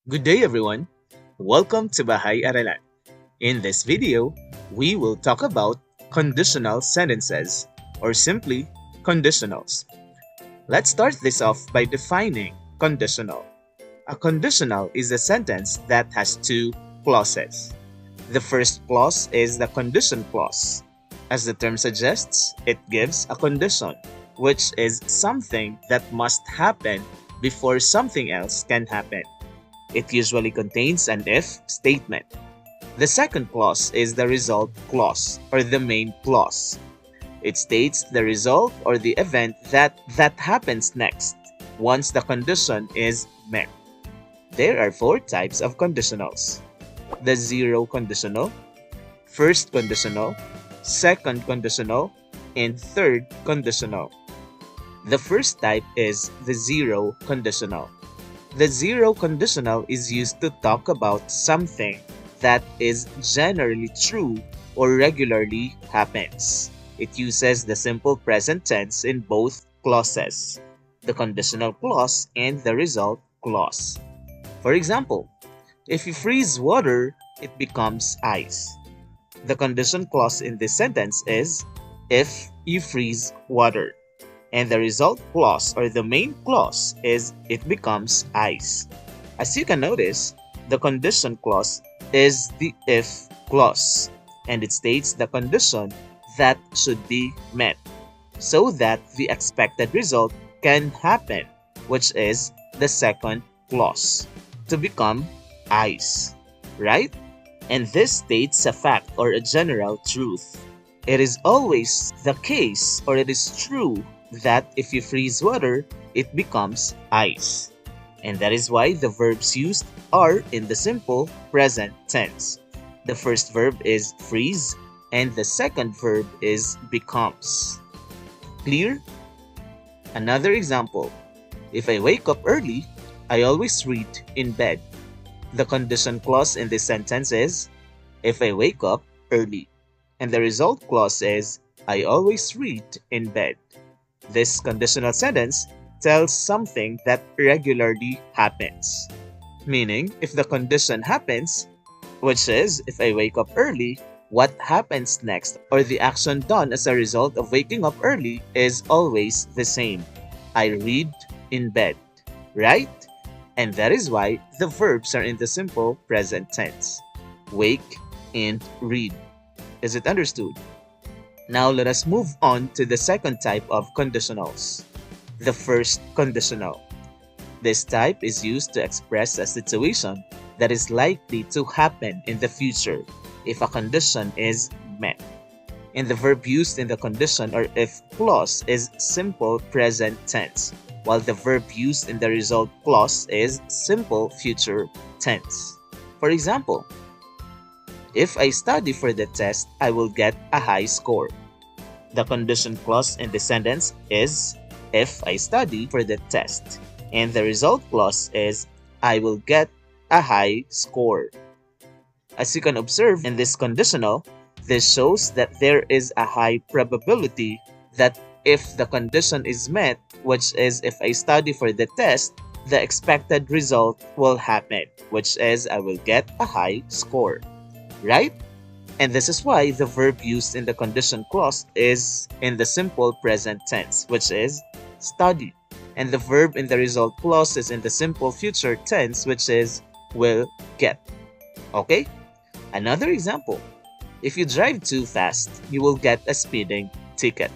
Good day everyone. Welcome to Bahay Aralan. In this video, we will talk about conditional sentences or simply conditionals. Let's start this off by defining conditional. A conditional is a sentence that has two clauses. The first clause is the condition clause. As the term suggests, it gives a condition, which is something that must happen before something else can happen. It usually contains an if statement. The second clause is the result clause or the main clause. It states the result or the event that happens next once the condition is met. There are four types of conditionals: the zero conditional, first conditional, second conditional, and third conditional. The first type is the zero conditional. The zero conditional is used to talk about something that is generally true or regularly happens. It uses the simple present tense in both clauses, the conditional clause and the result clause. For example, if you freeze water, it becomes ice. The condition clause in this sentence is if you freeze water. And the result clause or the main clause is it becomes ice. As you can notice, the condition clause is the if clause, and it states the condition that should be met so that the expected result can happen, which is the second clause, to become ice, right? And this states a fact or a general truth. It is always the case, or it is true, that if you freeze water, it becomes ice. And that is why the verbs used are in the simple present tense. The first verb is freeze and the second verb is becomes. Clear? Another example. If I wake up early, I always read in bed. The condition clause in this sentence is if I wake up early. And the result clause is I always read in bed. This conditional sentence tells something that regularly happens. Meaning, if the condition happens, which is if I wake up early, what happens next or the action done as a result of waking up early is always the same. I read in bed, right? And that is why the verbs are in the simple present tense. Wake and read. Is it understood? Now let us move on to the second type of conditionals, the first conditional. This type is used to express a situation that is likely to happen in the future if a condition is met. And the verb used in the condition or if clause is simple present tense, while the verb used in the result clause is simple future tense. For example, if I study for the test, I will get a high score. The condition clause in the sentence is if I study for the test, and the result clause is I will get a high score. As you can observe in this conditional, this shows that there is a high probability that if the condition is met, which is if I study for the test, the expected result will happen, which is I will get a high score, right? And this is why the verb used in the condition clause is in the simple present tense, which is study. And the verb in the result clause is in the simple future tense, which is will get. Okay? Another example. If you drive too fast, you will get a speeding ticket.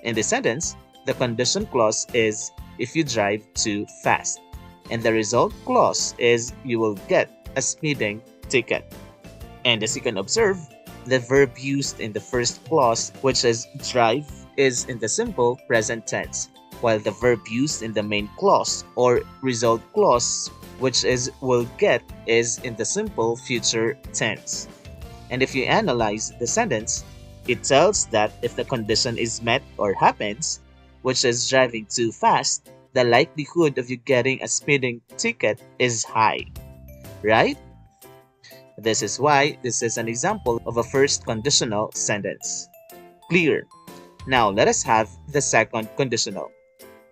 In this sentence, the condition clause is if you drive too fast. And the result clause is you will get a speeding ticket. And as you can observe, the verb used in the first clause, which is drive, is in the simple present tense, while the verb used in the main clause or result clause, which is will get, is in the simple future tense. And if you analyze the sentence, it tells that if the condition is met or happens, which is driving too fast, the likelihood of you getting a speeding ticket is high, right? This is why this is an example of a first conditional sentence. Clear? Now let us have the second conditional.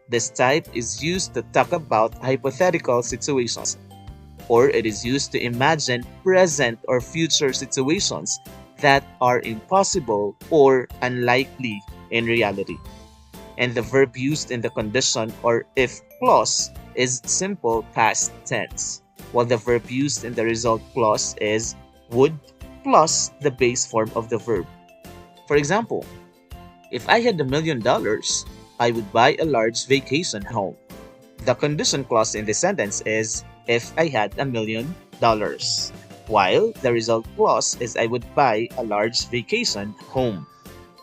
This type is used to talk about hypothetical situations. or it is used to imagine present or future situations that are impossible or unlikely in reality. And the verb used in the condition or if clause is simple past tense, while the verb used in the result clause is would plus the base form of the verb. For example, if I had $1,000,000, I would buy a large vacation home. The condition clause in the sentence is if I had $1,000,000, while the result clause is I would buy a large vacation home.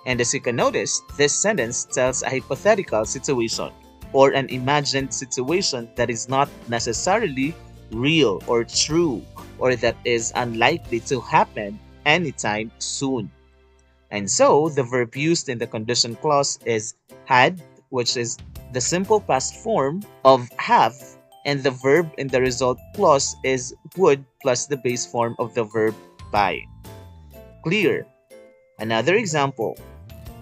And as you can notice, this sentence tells a hypothetical situation or an imagined situation that is not necessarily real or true or that is unlikely to happen anytime soon. And so, the verb used in the condition clause is had, which is the simple past form of have, and the verb in the result clause is would plus the base form of the verb buy. Clear? Another example.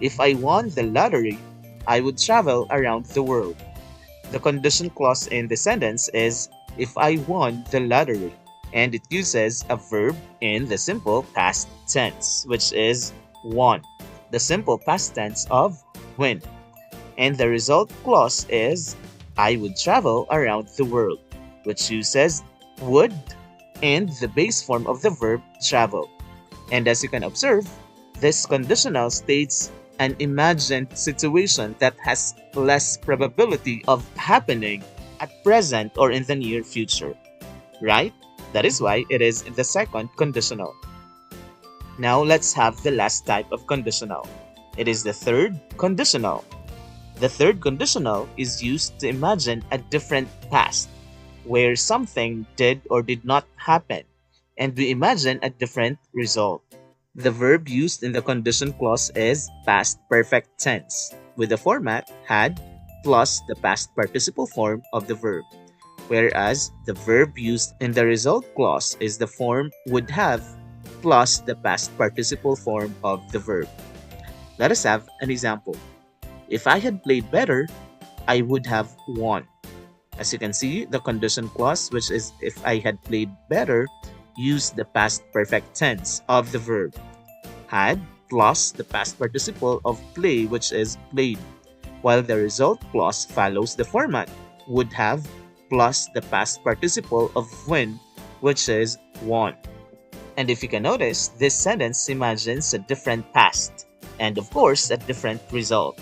If I won the lottery, I would travel around the world. The condition clause in the sentence is if I won the lottery, and it uses a verb in the simple past tense, which is won, the simple past tense of win. And the result clause is I would travel around the world, which uses would and the base form of the verb travel. And as you can observe, this conditional states an imagined situation that has less probability of happening at present or in the near future, right? That is why it is in the second conditional. Now let's have the last type of conditional. It is the third conditional. The third conditional is used to imagine a different past, where something did or did not happen, and we imagine a different result. The verb used in the condition clause is past perfect tense, with the format had plus the past participle form of the verb, whereas the verb used in the result clause is the form would have plus the past participle form of the verb. Let us have an example. If I had played better, I would have won. As you can see, the condition clause, which is if I had played better, used the past perfect tense of the verb had plus the past participle of play, which is played, while the result clause follows the format would have plus the past participle of win, which is won. And if you can notice, this sentence imagines a different past and of course a different result,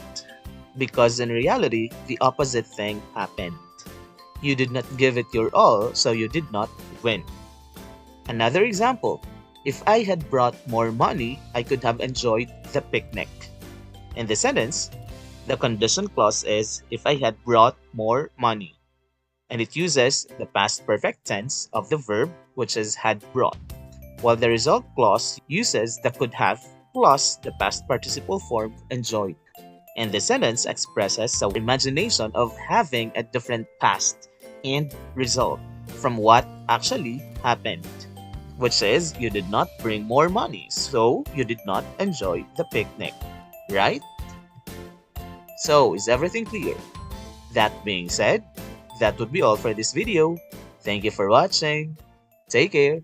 because in reality the opposite thing happened. You did not give it your all, so you did not win. Another example, if I had brought more money, I could have enjoyed the picnic. In the sentence, the condition clause is if I had brought more money, and it uses the past perfect tense of the verb, which is had brought, while the result clause uses the could have plus the past participle form enjoyed. And the sentence expresses our imagination of having a different past and result from what actually happened, which is you did not bring more money, so you did not enjoy the picnic, right? So, is everything clear? That being said, that would be all for this video. Thank you for watching. Take care.